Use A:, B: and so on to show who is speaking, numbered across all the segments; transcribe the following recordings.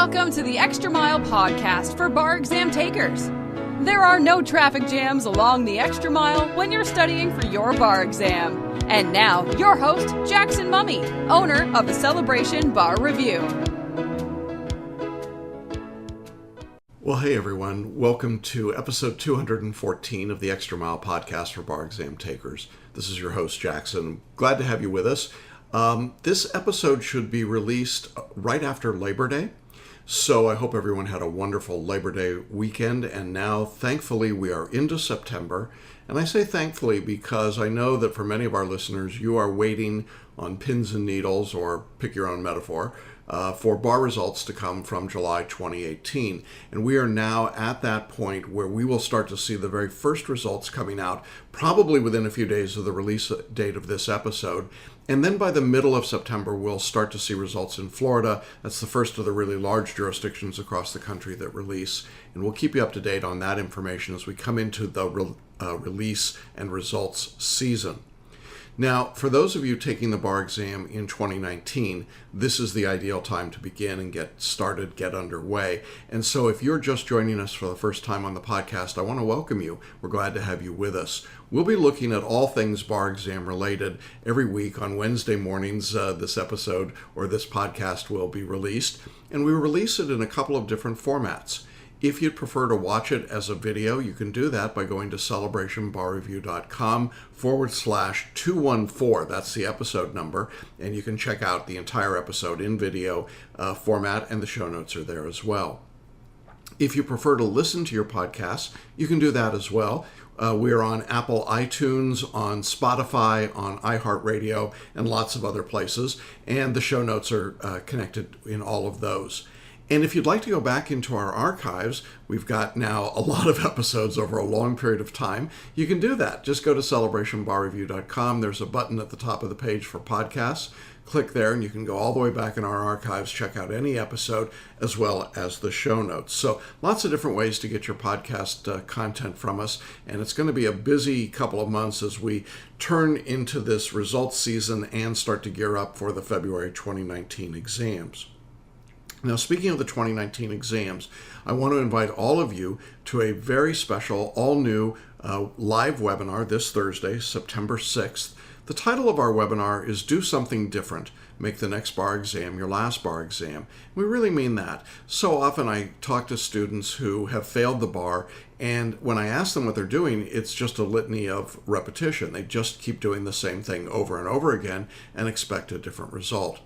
A: Welcome to the Extra Mile podcast for bar exam takers. There are no traffic jams along the Extra Mile when you're studying for your bar exam. And now, your host, Jackson Mummy, owner of the Celebration Bar Review.
B: Well, hey everyone. Welcome to episode 214 of the Extra Mile podcast for bar exam takers. This is your host, Jackson. Glad to have you with us. This episode should be released right after Labor Day. So I hope everyone had a wonderful Labor Day weekend. And now, thankfully, we are into September. And I say thankfully because I know that for many of our listeners, you are waiting on pins and needles, or pick your own metaphor, for bar results to come from July 2018. And we are now at that point where we will start to see the very first results coming out, probably within a few days of the release date of this episode. And then by the middle of September, we'll start to see results in Florida. That's the first of the really large jurisdictions across the country that release. And we'll keep you up to date on that information as we come into the release and results season. Now, for those of you taking the bar exam in 2019, this is the ideal time to begin and get started, get underway. And so if you're just joining us for the first time on the podcast, I want to welcome you. We're glad to have you with us. We'll be looking at all things bar exam related every week on Wednesday mornings. This episode or this podcast will be released, and we release it in a couple of different formats. If you'd prefer to watch it as a video, you can do that by going to celebrationbarreview.com/214. That's the episode number, and you can check out the entire episode in video format, and the show notes are there as well. If you prefer to listen to your podcasts, you can do that as well. We are on Apple iTunes, on Spotify, on iHeartRadio, and lots of other places, and the show notes are connected in all of those. And if you'd like to go back into our archives, we've got now a lot of episodes over a long period of time. You can do that. Just go to celebrationbarreview.com. There's a button at the top of the page for podcasts. Click there and you can go all the way back in our archives, check out any episode, as well as the show notes. So lots of different ways to get your podcast content from us. And it's going to be a busy couple of months as we turn into this results season and start to gear up for the February 2019 exams. Now, speaking of the 2019 exams, I want to invite all of you to a very special, all-new live webinar this Thursday, September 6th. The title of our webinar is Do Something Different, Make the Next Bar Exam Your Last Bar Exam. We really mean that. So often I talk to students who have failed the bar, and when I ask them what they're doing, it's just a litany of repetition. They just keep doing the same thing over and over again and expect a different result.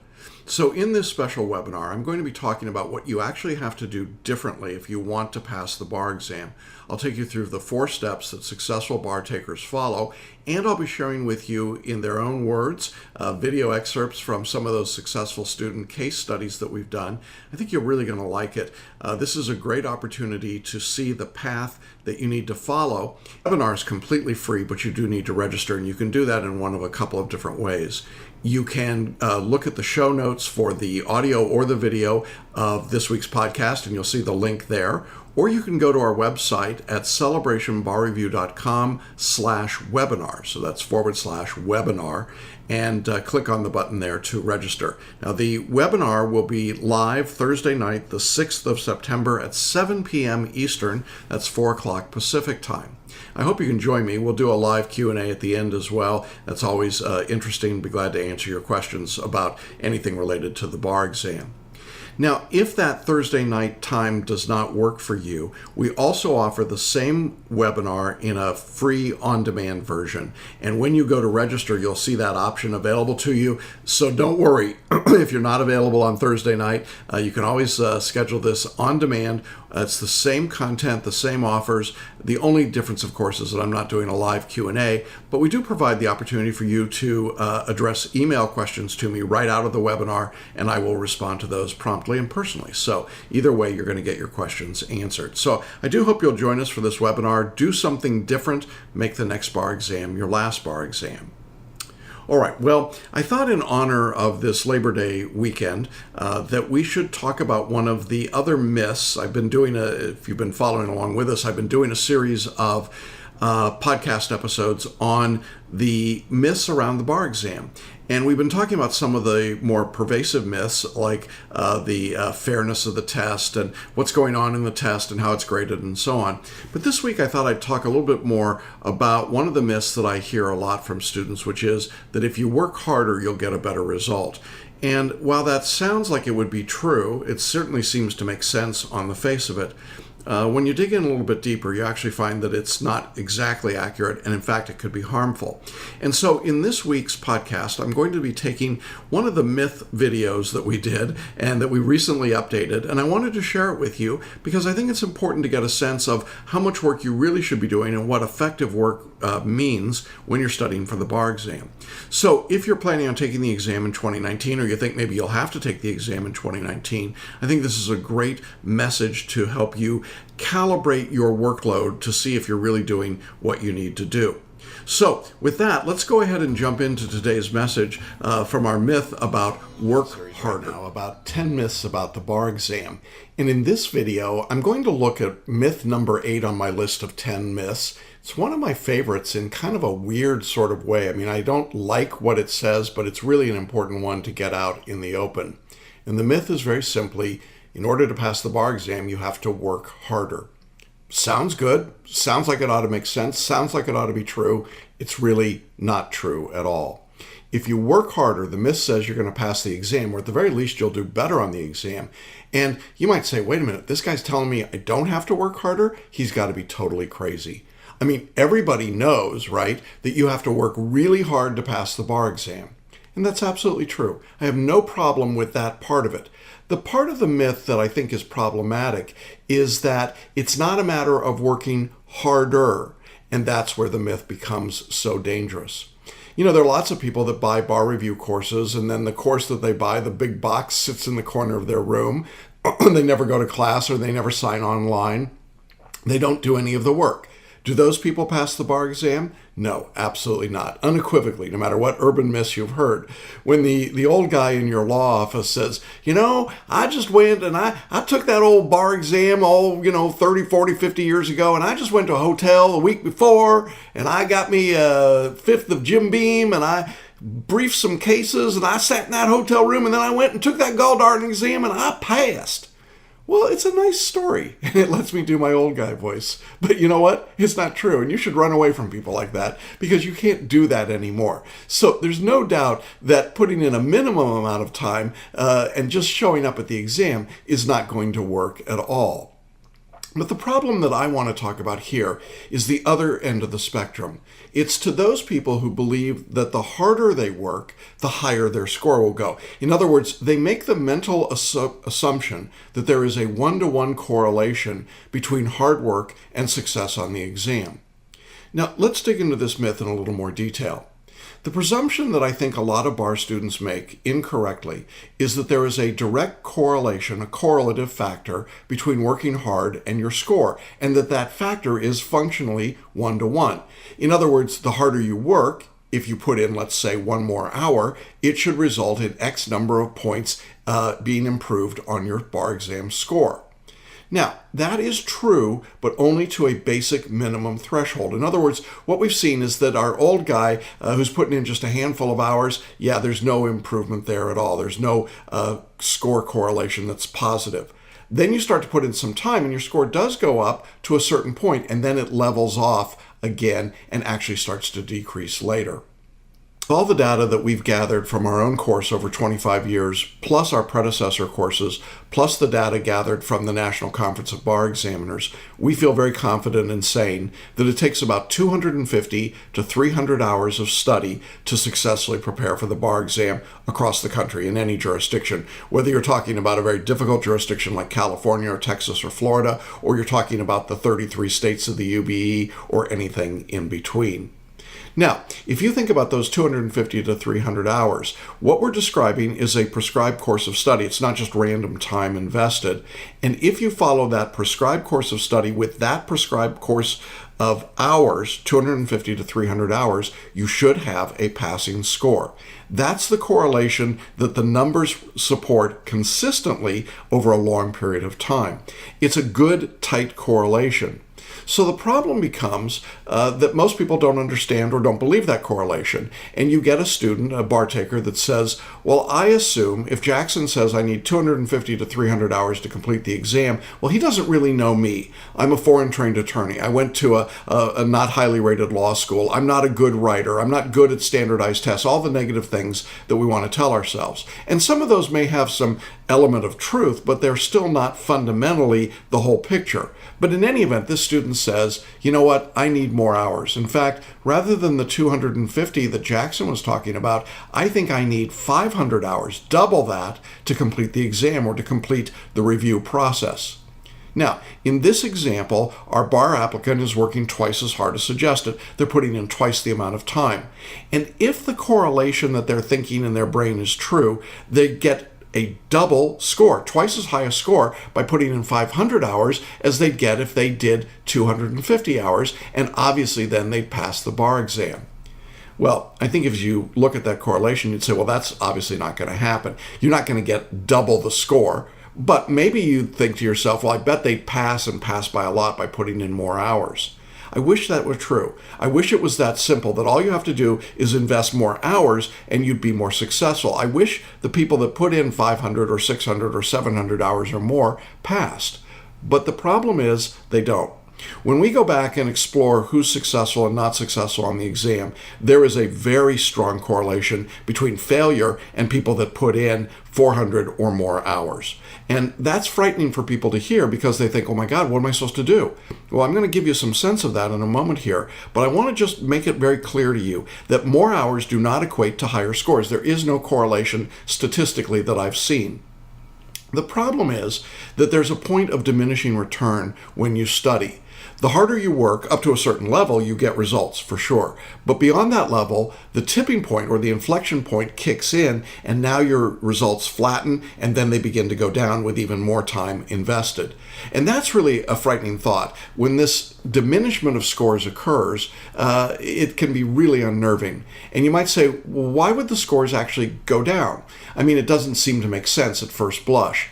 B: So in this special webinar, I'm going to be talking about what you actually have to do differently if you want to pass the bar exam. I'll take you through the 4 steps that successful bar takers follow, and I'll be sharing with you in their own words video excerpts from some of those successful student case studies that we've done. I think you're really going to like it. This is a great opportunity to see the path that you need to follow. The webinar is completely free, but you do need to register, and you can do that in one of a couple of different ways. You can look at the show notes for the audio or the video of this week's podcast, and you'll see the link there. Or you can go to our website at celebrationbarreview.com/webinar. So that's /webinar, and click on the button there to register. Now, the webinar will be live Thursday night, the 6th of September at 7 p.m. Eastern. That's 4 o'clock Pacific time. I hope you can join me. We'll do a live Q&A at the end as well. That's always interesting. Be glad to answer your questions about anything related to the bar exam. Now, if that Thursday night time does not work for you, we also offer the same webinar in a free on-demand version. And when you go to register, you'll see that option available to you. So don't worry if you're not available on Thursday night. You can always schedule this on demand. It's the same content, the same offers. The only difference, of course, is that I'm not doing a live Q&A, but we do provide the opportunity for you to address email questions to me right out of the webinar, and I will respond to those promptly and personally. So either way, you're going to get your questions answered. So I do hope you'll join us for this webinar. Do something different. Make the next bar exam your last bar exam. All right, well, I thought in honor of this Labor Day weekend that we should talk about one of the other myths. I've been doing if you've been following along with us, I've been doing a series of podcast episodes on the myths around the bar exam. And we've been talking about some of the more pervasive myths, like the fairness of the test and what's going on in the test and how it's graded and so on. But this week I thought I'd talk a little bit more about one of the myths that I hear a lot from students, which is that if you work harder, you'll get a better result. And while that sounds like it would be true, it certainly seems to make sense on the face of it. When you dig in a little bit deeper, you actually find that it's not exactly accurate, and in fact, it could be harmful. And so in this week's podcast, I'm going to be taking one of the myth videos that we did and that we recently updated, and I wanted to share it with you because I think it's important to get a sense of how much work you really should be doing and what effective work means when you're studying for the bar exam. So if you're planning on taking the exam in 2019, or you think maybe you'll have to take the exam in 2019, I think this is a great message to help you calibrate your workload to see if you're really doing what you need to do. So with that, let's go ahead and jump into today's message from our myth about work harder. Now, about 10 myths about the bar exam. And in this video, I'm going to look at myth number 8 on my list of 10 myths. It's one of my favorites in kind of a weird sort of way. I mean, I don't like what it says, but it's really an important one to get out in the open. And the myth is very simply, in order to pass the bar exam, you have to work harder. Sounds good. Sounds like it ought to make sense. Sounds like it ought to be true. It's really not true at all. If you work harder, the myth says you're going to pass the exam, or at the very least, you'll do better on the exam. And you might say, wait a minute, this guy's telling me I don't have to work harder? He's got to be totally crazy. I mean, everybody knows, right, that you have to work really hard to pass the bar exam. And that's absolutely true. I have no problem with that part of it. The part of the myth that I think is problematic is that it's not a matter of working harder, and that's where the myth becomes so dangerous. You know, there are lots of people that buy bar review courses, and then the course that they buy, the big box sits in the corner of their room. They never go to class, or they never sign online. They don't do any of the work. Do those people pass the bar exam? No, absolutely not. Unequivocally, no matter what urban myths you've heard. When the old guy in your law office says, you know, I just went and I took that old bar exam 30, 40, 50 years ago, and I just went to a hotel the week before, and I got me a fifth of Jim Beam, and I briefed some cases, and I sat in that hotel room, and then I went and took that galldarn exam, and I passed. Well, it's a nice story, and it lets me do my old guy voice. But you know what? It's not true, and you should run away from people like that because you can't do that anymore. So there's no doubt that putting in a minimum amount of time and just showing up at the exam is not going to work at all. But the problem that I want to talk about here is the other end of the spectrum. It's to those people who believe that the harder they work, the higher their score will go. In other words, they make the mental assumption that there is a one-to-one correlation between hard work and success on the exam. Now, let's dig into this myth in a little more detail. The presumption that I think a lot of bar students make incorrectly is that there is a direct correlation, a correlative factor between working hard and your score, and that factor is functionally one-to-one. In other words, the harder you work, if you put in, let's say, 1 more hour, it should result in X number of points being improved on your bar exam score. Now, that is true, but only to a basic minimum threshold. In other words, what we've seen is that our old guy who's putting in just a handful of hours, there's no improvement there at all. There's no score correlation that's positive. Then you start to put in some time, and your score does go up to a certain point, and then it levels off again and actually starts to decrease later. All the data that we've gathered from our own course over 25 years, plus our predecessor courses, plus the data gathered from the National Conference of Bar Examiners, we feel very confident in saying that it takes about 250 to 300 hours of study to successfully prepare for the bar exam across the country in any jurisdiction, whether you're talking about a very difficult jurisdiction like California or Texas or Florida, or you're talking about the 33 states of the UBE or anything in between. Now, if you think about those 250 to 300 hours, what we're describing is a prescribed course of study. It's not just random time invested. And if you follow that prescribed course of study with that prescribed course of hours, 250 to 300 hours, you should have a passing score. That's the correlation that the numbers support consistently over a long period of time. It's a good, tight correlation. So the problem becomes that most people don't understand or don't believe that correlation. And you get a student, a bar taker, that says, well, I assume if Jackson says I need 250 to 300 hours to complete the exam, well, he doesn't really know me. I'm a foreign trained attorney. I went to a not highly rated law school. I'm not a good writer. I'm not good at standardized tests, all the negative things that we want to tell ourselves. And some of those may have some element of truth, but they're still not fundamentally the whole picture. But in any event, this student says, you know what, I need more hours. In fact, rather than the 250 that Jackson was talking about, I think I need 500 hours, double that, to complete the exam or to complete the review process. Now, in this example, our bar applicant is working twice as hard as suggested. They're putting in twice the amount of time. And if the correlation that they're thinking in their brain is true, they get a double score, twice as high a score by putting in 500 hours as they'd get if they did 250 hours, and obviously then they'd pass the bar exam. Well, I think if you look at that correlation, you'd say, well, that's obviously not going to happen. You're not going to get double the score, but maybe you'd think to yourself, well, I bet they'd pass and pass by a lot by putting in more hours. I wish that were true. I wish it was that simple, that all you have to do is invest more hours and you'd be more successful. I wish the people that put in 500 or 600 or 700 hours or more passed. But the problem is they don't. When we go back and explore who's successful and not successful on the exam, there is a very strong correlation between failure and people that put in 400 or more hours. And that's frightening for people to hear because they think, oh my God, what am I supposed to do? Well, I'm going to give you some sense of that in a moment here, but I want to just make it very clear to you that more hours do not equate to higher scores. There is no correlation statistically that I've seen. The problem is that there's a point of diminishing return when you study. The harder you work, up to a certain level, you get results, for sure. But beyond that level, the tipping point or the inflection point kicks in, and now your results flatten, and then they begin to go down with even more time invested. And that's really a frightening thought. When this diminishment of scores occurs, it can be really unnerving. And you might say, well, why would the scores actually go down? I mean, it doesn't seem to make sense at first blush.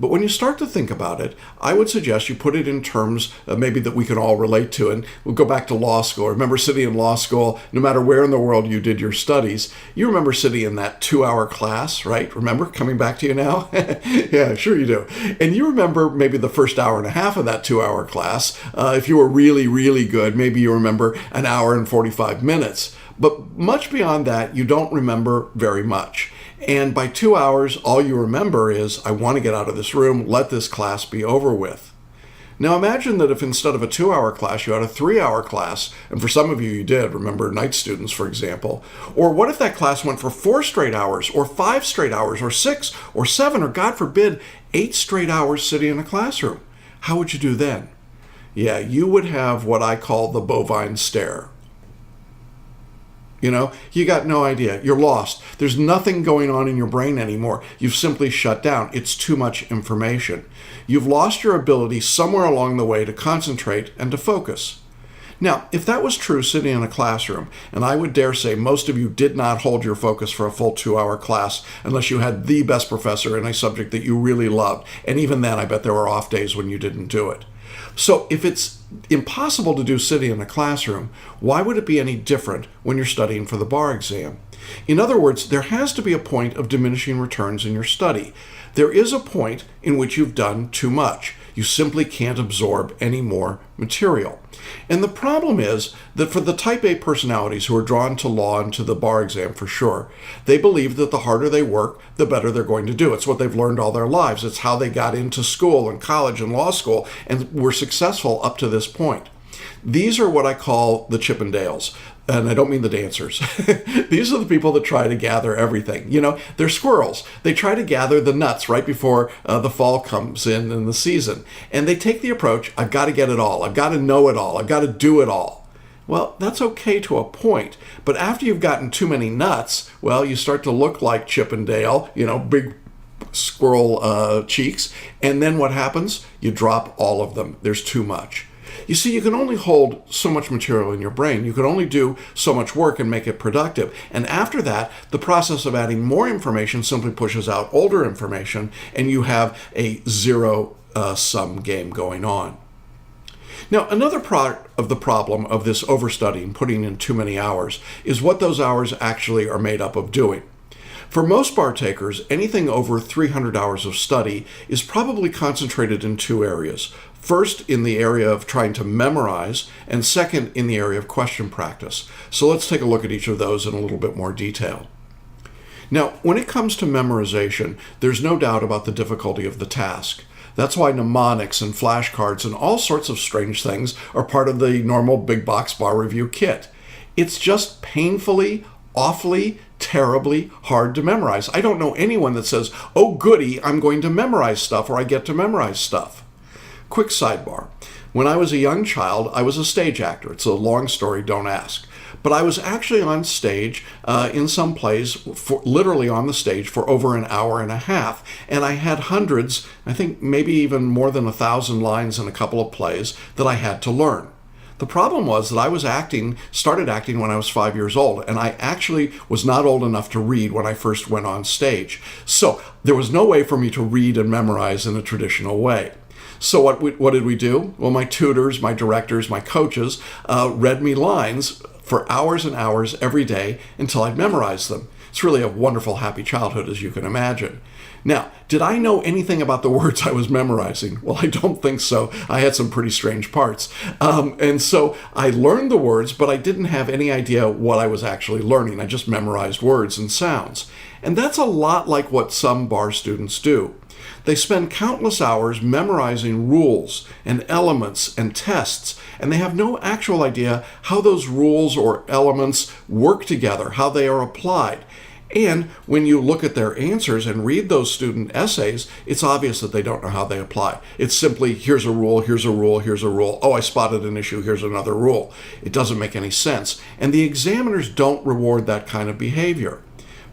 B: But when you start to think about it, I would suggest you put it in terms maybe that we can all relate to. And we'll go back to law school. Remember sitting in law school, no matter where in the world you did your studies, you remember sitting in that 2-hour class, right? Remember, coming back to you now? Yeah, sure you do. And you remember maybe the first hour and a half of that 2-hour class. If you were really, really good, maybe you remember an hour and 45 minutes. But much beyond that, you don't remember very much. And by 2 hours, all you remember is, I want to get out of this room, let this class be over with. Now imagine that if instead of a 2-hour class, you had a 3-hour class, and for some of you, you did, remember night students, for example. Or what if that class went for 4 straight hours, or 5 straight hours, or 6, or 7, or God forbid, 8 straight hours sitting in a classroom? How would you do then? Yeah, you would have what I call the bovine stare. You know, you got no idea. You're lost. There's nothing going on in your brain anymore. You've simply shut down. It's too much information. You've lost your ability somewhere along the way to concentrate and to focus. Now, if that was true sitting in a classroom, and I would dare say most of you did not hold your focus for a full 2-hour class unless you had the best professor in a subject that you really loved, and even then I bet there were off days when you didn't do it. So if it's impossible to do sitting in a classroom, why would it be any different when you're studying for the bar exam? In other words, there has to be a point of diminishing returns in your study. There is a point in which you've done too much. You simply can't absorb any more material. And the problem is that for the type A personalities who are drawn to law and to the bar exam for sure, they believe that the harder they work, the better they're going to do. It's what they've learned all their lives. It's how they got into school and college and law school and were successful up to this point. These are what I call the Chippendales. And I don't mean the dancers. These are the people that try to gather everything. You know, they're squirrels. They try to gather the nuts right before the fall comes in the season. And they take the approach, I've got to get it all. I've got to know it all. I've got to do it all. Well, that's okay to a point. But after you've gotten too many nuts, well, you start to look like Chippendale, you know, big squirrel cheeks. And then what happens? You drop all of them. There's too much. You see, you can only hold so much material in your brain. You can only do so much work and make it productive. And after that, the process of adding more information simply pushes out older information, and you have a zero-sum game going on. Now, another part of the problem of this overstudying, putting in too many hours, is what those hours actually are made up of doing. For most bar takers, anything over 300 hours of study is probably concentrated in two areas. First, in the area of trying to memorize, and second, in the area of question practice. So let's take a look at each of those in a little bit more detail. Now, when it comes to memorization, there's no doubt about the difficulty of the task. That's why mnemonics and flashcards and all sorts of strange things are part of the normal big box bar review kit. It's just painfully, awfully, terribly hard to memorize. I don't know anyone that says, oh goody, I'm going to memorize stuff, or I get to memorize stuff. Quick sidebar. When I was a young child, I was a stage actor. It's a long story, don't ask. But I was actually on stage in some plays, literally on the stage for over an hour and a half. And I had hundreds, I think maybe even more than 1,000 lines in a couple of plays that I had to learn. The problem was that I started acting when I was 5 years old, and I actually was not old enough to read when I first went on stage. So there was no way for me to read and memorize in a traditional way. So what did we do? Well, my tutors, my directors, my coaches read me lines for hours and hours every day until I'd memorized them. It's really a wonderful, happy childhood, as you can imagine. Now, did I know anything about the words I was memorizing? Well, I don't think so. I had some pretty strange parts. And so I learned the words, but I didn't have any idea what I was actually learning. I just memorized words and sounds. And that's a lot like what some bar students do. They spend countless hours memorizing rules and elements and tests, and they have no actual idea how those rules or elements work together, how they are applied. And when you look at their answers and read those student essays, it's obvious that they don't know how they apply. It's simply, here's a rule, here's a rule, here's a rule. Oh, I spotted an issue, here's another rule. It doesn't make any sense. And the examiners don't reward that kind of behavior.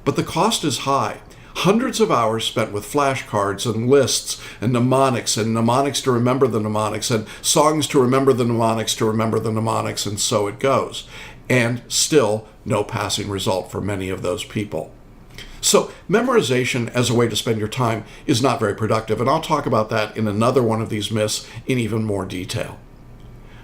B: But the cost is high. Hundreds of hours spent with flashcards and lists and mnemonics to remember the mnemonics and songs to remember the mnemonics to remember the mnemonics, and so it goes. And still no passing result for many of those people. So memorization as a way to spend your time is not very productive, and I'll talk about that in another one of these myths in even more detail.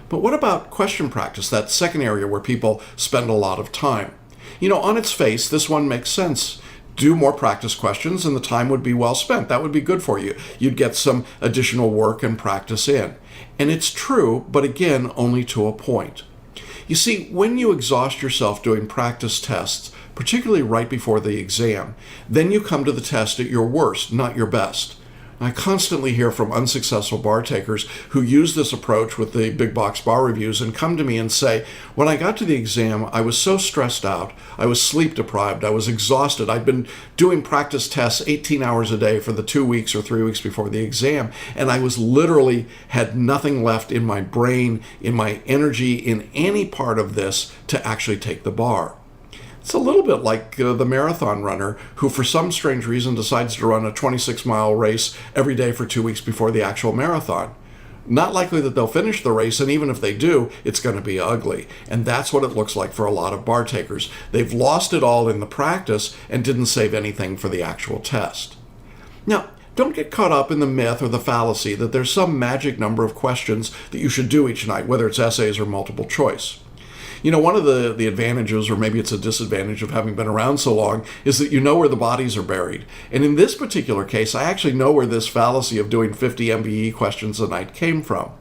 B: But what about question practice, that second area where people spend a lot of time? You know, on its face, this one makes sense. Do more practice questions and the time would be well spent. That would be good for you. You'd get some additional work and practice in. And it's true, but again, only to a point. You see, when you exhaust yourself doing practice tests, particularly right before the exam, then you come to the test at your worst, not your best. I constantly hear from unsuccessful bar takers who use this approach with the big box bar reviews and come to me and say, when I got to the exam, I was so stressed out, I was sleep deprived, I was exhausted, I'd been doing practice tests 18 hours a day for the 2 weeks or 3 weeks before the exam, and I was literally had nothing left in my brain, in my energy, in any part of this to actually take the bar. It's a little bit like the marathon runner who for some strange reason decides to run a 26-mile race every day for 2 weeks before the actual marathon. Not likely that they'll finish the race, and even if they do, it's going to be ugly. And that's what it looks like for a lot of bar takers. They've lost it all in the practice and didn't save anything for the actual test. Now, don't get caught up in the myth or the fallacy that there's some magic number of questions that you should do each night, whether it's essays or multiple choice. You know, one of the advantages, or maybe it's a disadvantage of having been around so long, is that you know where the bodies are buried. And in this particular case, I actually know where this fallacy of doing 50 MBE questions a night came from.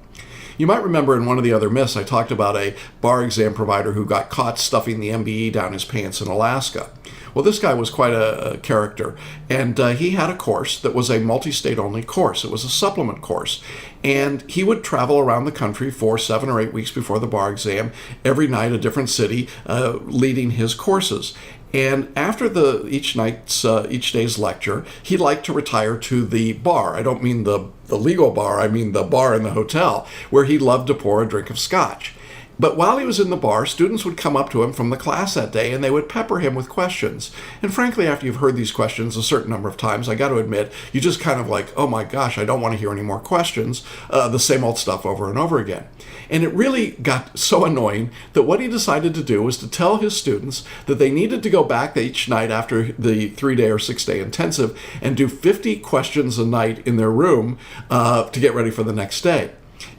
B: You might remember in one of the other myths, I talked about a bar exam provider who got caught stuffing the MBE down his pants in Alaska. Well, this guy was quite a character, and he had a course that was a multi-state only course. It was a supplement course, and he would travel around the country for 7 or 8 weeks before the bar exam, every night a different city, leading his courses. And after each day's lecture, he liked to retire to the bar. I don't mean the legal bar, I mean the bar in the hotel, where he loved to pour a drink of scotch. But while he was in the bar, students would come up to him from the class that day and they would pepper him with questions. And frankly, after you've heard these questions a certain number of times, I got to admit, you just kind of like, oh my gosh, I don't want to hear any more questions, the same old stuff over and over again. And it really got so annoying that what he decided to do was to tell his students that they needed to go back each night after the 3-day or 6-day intensive and do 50 questions a night in their room to get ready for the next day.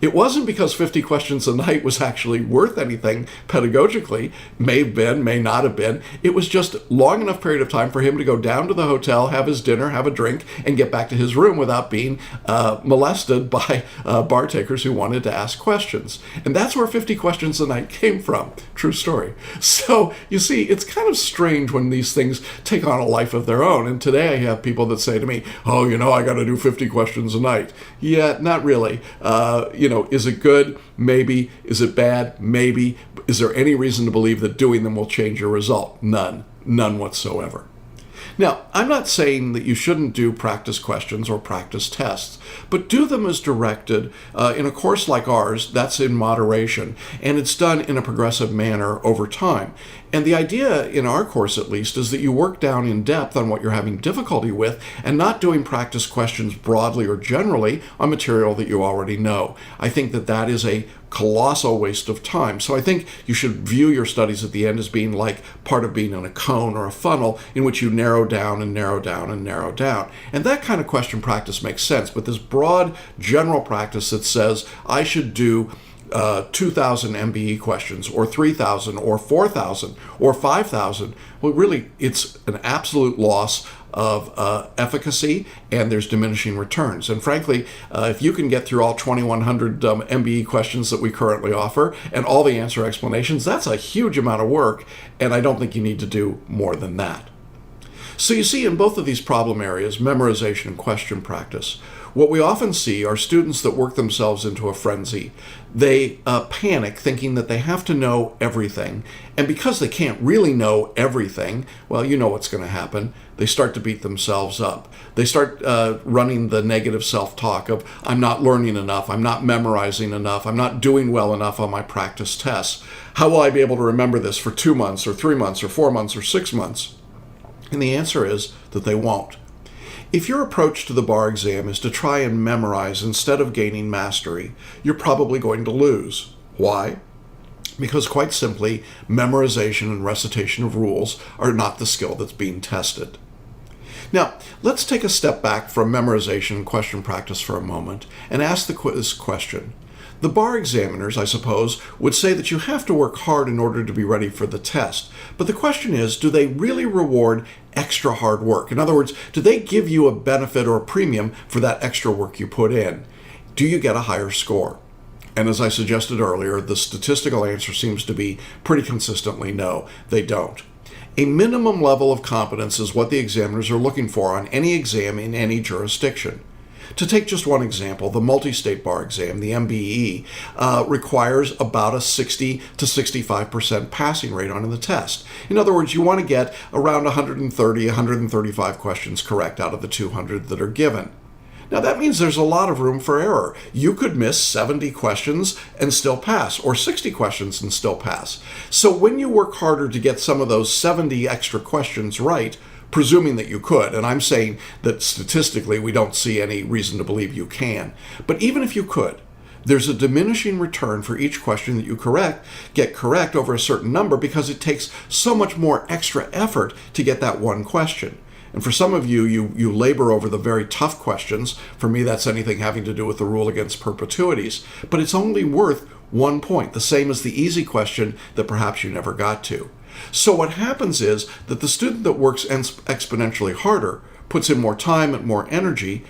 B: It wasn't because 50 questions a night was actually worth anything pedagogically. May have been, may not have been. It was just long enough period of time for him to go down to the hotel, have his dinner, have a drink, and get back to his room without being molested by bar takers who wanted to ask questions. And that's where 50 questions a night came from. True story. So you see, it's kind of strange when these things take on a life of their own. And today I have people that say to me, oh, I got to do 50 questions a night. Yeah, not really. Is it good? Maybe. Is it bad? Maybe. Is there any reason to believe that doing them will change your result? None. None whatsoever. Now, I'm not saying that you shouldn't do practice questions or practice tests, but do them as directed. In a course like ours, that's in moderation, and it's done in a progressive manner over time. And the idea, in our course at least, is that you work down in depth on what you're having difficulty with and not doing practice questions broadly or generally on material that you already know. I think that that is a colossal waste of time. So I think you should view your studies at the end as being like part of being in a cone or a funnel in which you narrow down and narrow down and narrow down. And that kind of question practice makes sense. But this broad general practice that says I should do 2,000 MBE questions or 3,000 or 4,000 or 5,000, well, really, it's an absolute loss of efficacy, and there's diminishing returns. And frankly, if you can get through all 2,100 MBE questions that we currently offer and all the answer explanations, that's a huge amount of work, and I don't think you need to do more than that. So you see, in both of these problem areas, memorization and question practice, what we often see are students that work themselves into a frenzy. They panic thinking that they have to know everything. And because they can't really know everything, well, you know what's going to happen. They start to beat themselves up. They start running the negative self-talk of, I'm not learning enough, I'm not memorizing enough, I'm not doing well enough on my practice tests. How will I be able to remember this for 2 months or 3 months or 4 months or 6 months? And the answer is that they won't. If your approach to the bar exam is to try and memorize instead of gaining mastery, you're probably going to lose. Why? Because quite simply, memorization and recitation of rules are not the skill that's being tested. Now, let's take a step back from memorization and question practice for a moment and ask this question. The bar examiners, I suppose, would say that you have to work hard in order to be ready for the test. But the question is, do they really reward extra hard work? In other words, do they give you a benefit or a premium for that extra work you put in? Do you get a higher score? And as I suggested earlier, the statistical answer seems to be pretty consistently no, they don't. A minimum level of competence is what the examiners are looking for on any exam in any jurisdiction. To take just one example, the multi-state bar exam, the MBE, requires about a 60 to 65% passing rate on the test. In other words, you want to get around 130, 135 questions correct out of the 200 that are given. Now that means there's a lot of room for error. You could miss 70 questions and still pass, or 60 questions and still pass. So when you work harder to get some of those 70 extra questions right, presuming that you could, and I'm saying that statistically we don't see any reason to believe you can, but even if you could, there's a diminishing return for each question that you get correct over a certain number because it takes so much more extra effort to get that one question. And for some of you, you labor over the very tough questions. For me, that's anything having to do with the rule against perpetuities. But it's only worth 1 point, the same as the easy question that perhaps you never got to. So what happens is that the student that works exponentially harder, puts in more time and more energy,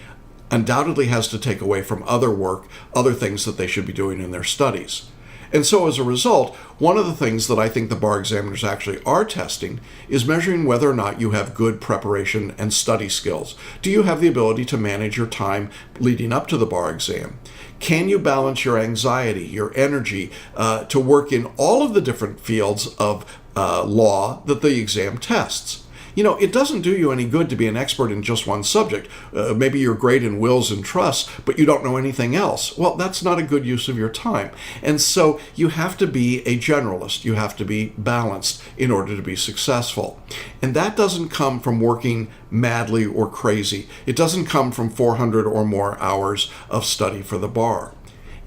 B: undoubtedly has to take away from other work, other things that they should be doing in their studies. And so as a result, one of the things that I think the bar examiners actually are testing is measuring whether or not you have good preparation and study skills. Do you have the ability to manage your time leading up to the bar exam? Can you balance your anxiety, your energy, to work in all of the different fields of law that the exam tests? You know, it doesn't do you any good to be an expert in just one subject. Maybe you're great in wills and trusts, but you don't know anything else. Well, that's not a good use of your time. And so you have to be a generalist. You have to be balanced in order to be successful. And that doesn't come from working madly or crazy. It doesn't come from 400 or more hours of study for the bar.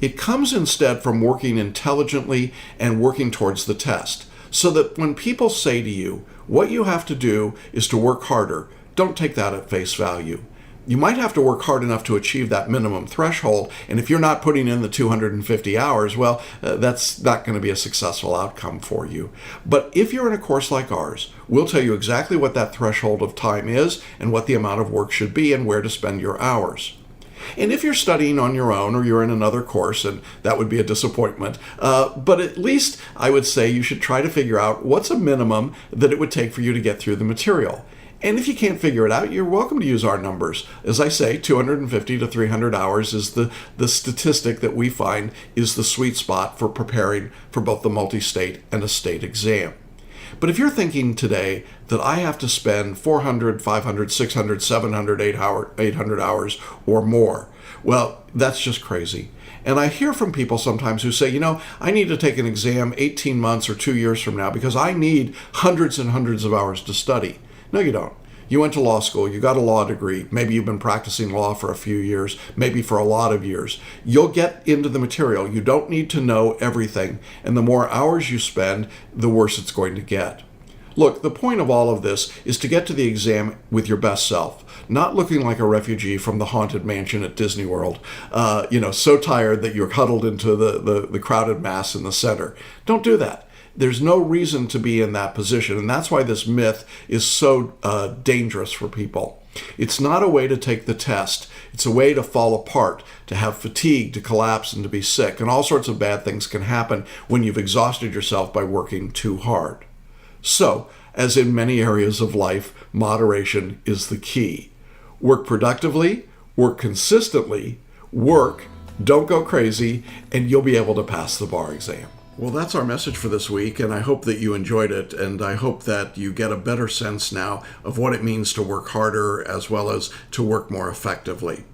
B: It comes instead from working intelligently and working towards the test. So that when people say to you, what you have to do is to work harder, don't take that at face value. You might have to work hard enough to achieve that minimum threshold, and if you're not putting in the 250 hours, well, that's not going to be a successful outcome for you. But if you're in a course like ours, we'll tell you exactly what that threshold of time is and what the amount of work should be and where to spend your hours. And if you're studying on your own or you're in another course, and that would be a disappointment, but at least I would say you should try to figure out what's a minimum that it would take for you to get through the material. And if you can't figure it out, you're welcome to use our numbers. As I say, 250 to 300 hours is the statistic that we find is the sweet spot for preparing for both the multi-state and a state exam. But if you're thinking today that I have to spend 400, 500, 600, 700, 800 hours or more, well, that's just crazy. And I hear from people sometimes who say, I need to take an exam 18 months or 2 years from now because I need hundreds and hundreds of hours to study. No, you don't. You went to law school, you got a law degree, maybe you've been practicing law for a few years, maybe for a lot of years. You'll get into the material. You don't need to know everything, and the more hours you spend, the worse it's going to get. Look, the point of all of this is to get to the exam with your best self, not looking like a refugee from the haunted mansion at Disney World, so tired that you're huddled into the crowded mass in the center. Don't do that. There's no reason to be in that position, and that's why this myth is so dangerous for people. It's not a way to take the test. It's a way to fall apart, to have fatigue, to collapse, and to be sick, and all sorts of bad things can happen when you've exhausted yourself by working too hard. So, as in many areas of life, moderation is the key. Work productively, work consistently, don't go crazy, and you'll be able to pass the bar exam. Well, that's our message for this week, and I hope that you enjoyed it, and I hope that you get a better sense now of what it means to work harder as well as to work more effectively.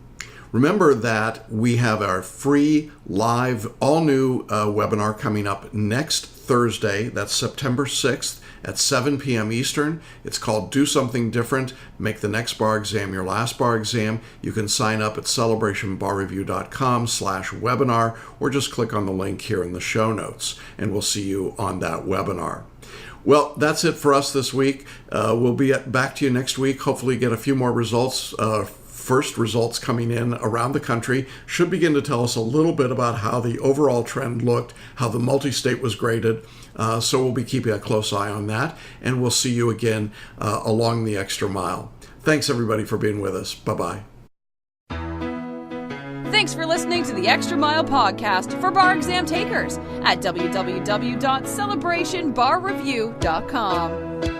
B: Remember that we have our free, live, all-new webinar coming up next Thursday. That's September 6th at 7 p.m. Eastern. It's called Do Something Different. Make the next bar exam your last bar exam. You can sign up at celebrationbarreview.com/webinar or just click on the link here in the show notes, and we'll see you on that webinar. Well, that's it for us this week. We'll be back to you next week. Hopefully get a few more results. First results coming in around the country should begin to tell us a little bit about how the overall trend looked, how the multi-state was graded. So we'll be keeping a close eye on that, and we'll see you again along the extra mile. Thanks, everybody, for being with us. Bye-bye.
A: Thanks for listening to the Extra Mile podcast for bar exam takers at www.celebrationbarreview.com.